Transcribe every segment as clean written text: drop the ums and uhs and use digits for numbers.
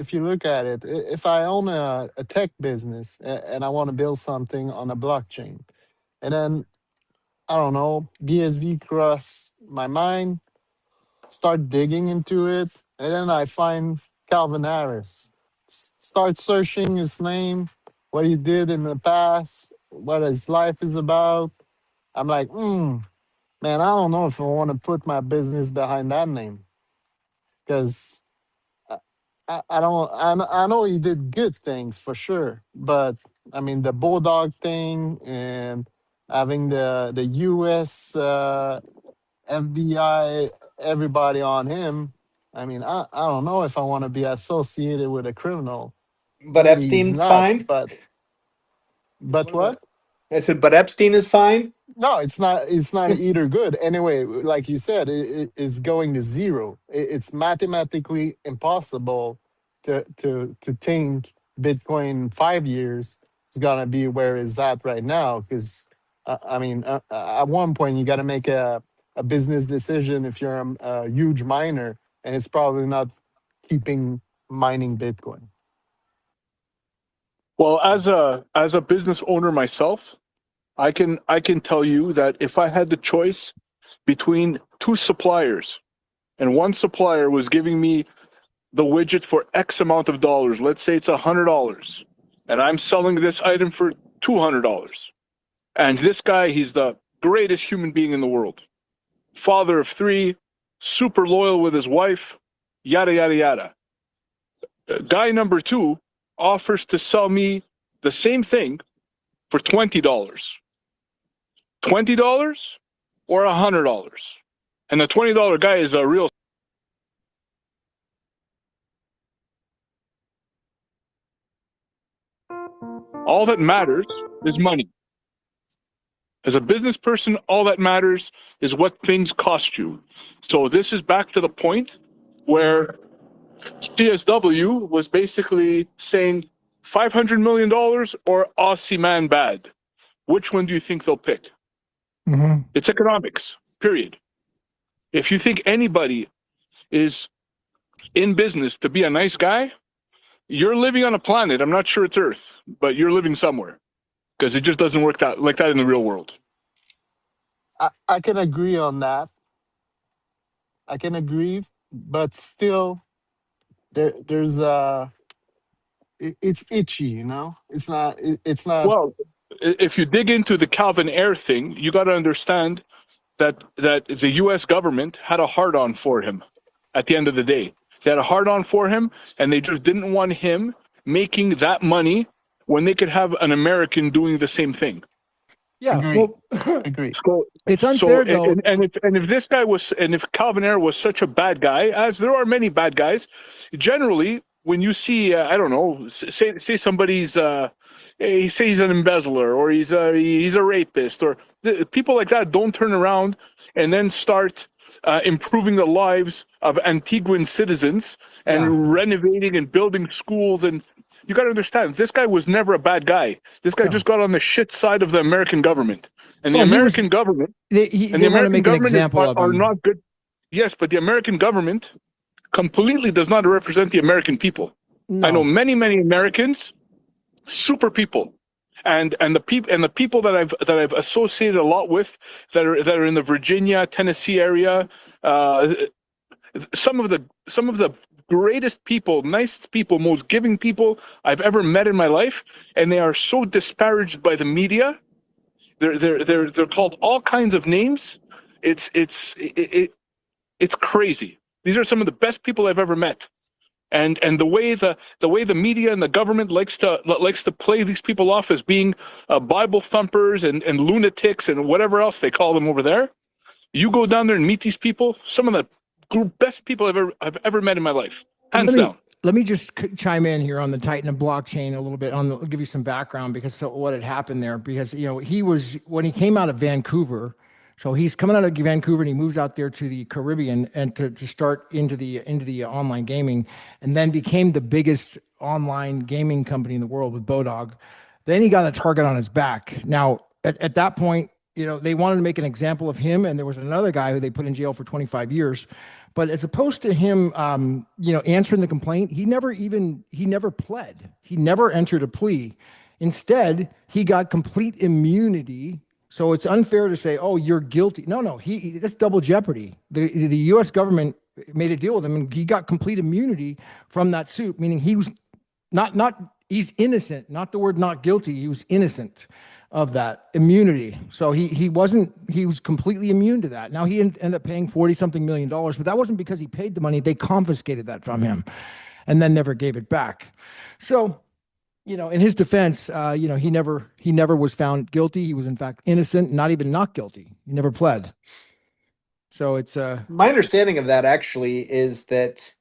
if you look at it, if I own a tech business and I want to build something on a blockchain, and then I don't know, BSV cross my mind, start digging into it, and then I find Calvin Harris. Start searching his name, what he did in the past, what his life is about. I'm like, man, I don't know if I want to put my business behind that name because I don't. I know he did good things for sure, but I mean the Bodog thing and having the U.S. FBI, everybody on him. I mean, I don't know if I want to be associated with a criminal. But Maybe he's Epstein's not, fine. but What about what? I said, but Epstein is fine. No, it's not. It's not either good. Anyway, like you said, it's going to zero. It's mathematically impossible to think Bitcoin in 5 years is gonna be where it's at right now. Because I mean, at one point you got to make a business decision if you're a huge miner, and it's probably not keeping mining Bitcoin. Well, as a business owner myself, I can tell you that if I had the choice between two suppliers, and one supplier was giving me the widget for X amount of dollars, let's say it's $100, and I'm selling this item for $200, and this guy, he's the greatest human being in the world, father of three, super loyal with his wife, yada yada yada. Guy number two offers to sell me the same thing for $20. $20 or $100. And the $20 guy is a real. All that matters is money. As a business person, all that matters is what things cost you. So this is back to the point where CSW was basically saying $500 million or Aussie man bad. Which one do you think they'll pick? Mm-hmm. It's economics, period. If you think anybody is in business to be a nice guy, you're living on a planet. I'm not sure it's Earth, but you're living somewhere because it just doesn't work that like that in the real world. I can agree on that. I can agree, but still, there's it's itchy, you know. It's not. It's not. Well, if you dig into the Calvin Ayre thing, you got to understand that the U.S. government had a hard-on for him. At the end of the day, they had a hard-on for him, and they just didn't want him making that money when they could have an American doing the same thing. Yeah, Agree. well, Agree. So, it's unfair though. and if this guy was, and if Calvin Ayre was such a bad guy, as there are many bad guys, generally when you see, I don't know, say somebody's, say he's an embezzler or he's a rapist or people like that, don't turn around and then start improving the lives of Antiguan citizens and renovating and building schools. And you got to understand, this guy was never a bad guy. This guy just got on the shit side of the American government, and the American government They want to make an example of are him. not good. Yes, but the American government completely does not represent the American people. No. I know many Americans, super people, and the people that I've associated a lot with that are in the Virginia, Tennessee area. Some of the greatest people, nicest people, most giving people I've ever met in my life, and they are so disparaged by the media. They're called all kinds of names. It's crazy. These are some of the best people I've ever met. And the way the media and the government likes to play these people off as being Bible thumpers and lunatics and whatever else they call them over there. You go down there and meet these people, some of the best people I've ever met in my life, hands down. Let me just chime in here on the Titan of blockchain a little bit. I'll give you some background because what had happened there. Because he was, when he came out of Vancouver. So he's coming out of Vancouver and he moves out there to the Caribbean and to start into the online gaming, and then became the biggest online gaming company in the world with Bodog. Then he got a target on his back. Now at that point, they wanted to make an example of him, and there was another guy who they put in jail for 25 years. But as opposed to him, answering the complaint, he never pled. He never entered a plea. Instead, he got complete immunity. So it's unfair to say, "Oh, you're guilty." No, that's double jeopardy. The U.S. government made a deal with him, and he got complete immunity from that suit, meaning he was he's innocent. Not the word not guilty. He was innocent of that immunity. So he was completely immune to that. Now he ended up paying $40-something million, but that wasn't because he paid the money. They confiscated that from him and then never gave it back. So, in his defense, he never was found guilty. He was in fact innocent, not even not guilty. He never pled. So it's My understanding of that actually is that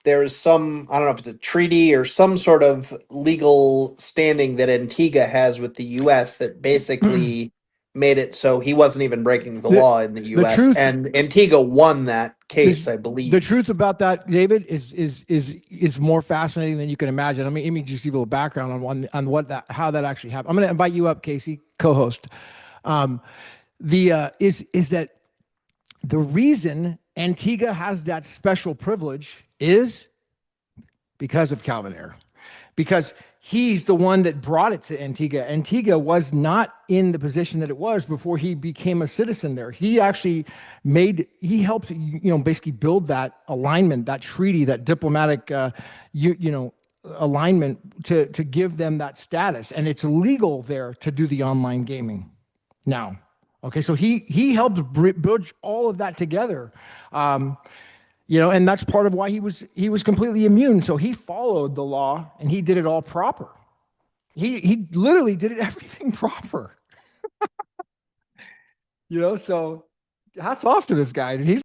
there is some, I don't know if it's a treaty or some sort of legal standing that Antigua has with the U.S. that basically made it so he wasn't even breaking the law in the U.S. truth. And Antigua won that case, I believe. The truth about that, David, is more fascinating than you can imagine. Let me just give you a background on how that actually happened. I'm going to invite you up, Casey, co-host. Is that the reason Antigua has that special privilege is because of Calvin Ayre, because he's the one that brought it to Antigua. Antigua was not in the position that it was before he became a citizen there. He actually helped, basically build that alignment, that treaty, that diplomatic, alignment to give them that status. And it's legal there to do the online gaming now. Okay, so he helped bridge all of that together. And that's part of why he was completely immune. So he followed the law and he did it all proper. He literally did everything proper. So hats off to this guy. He's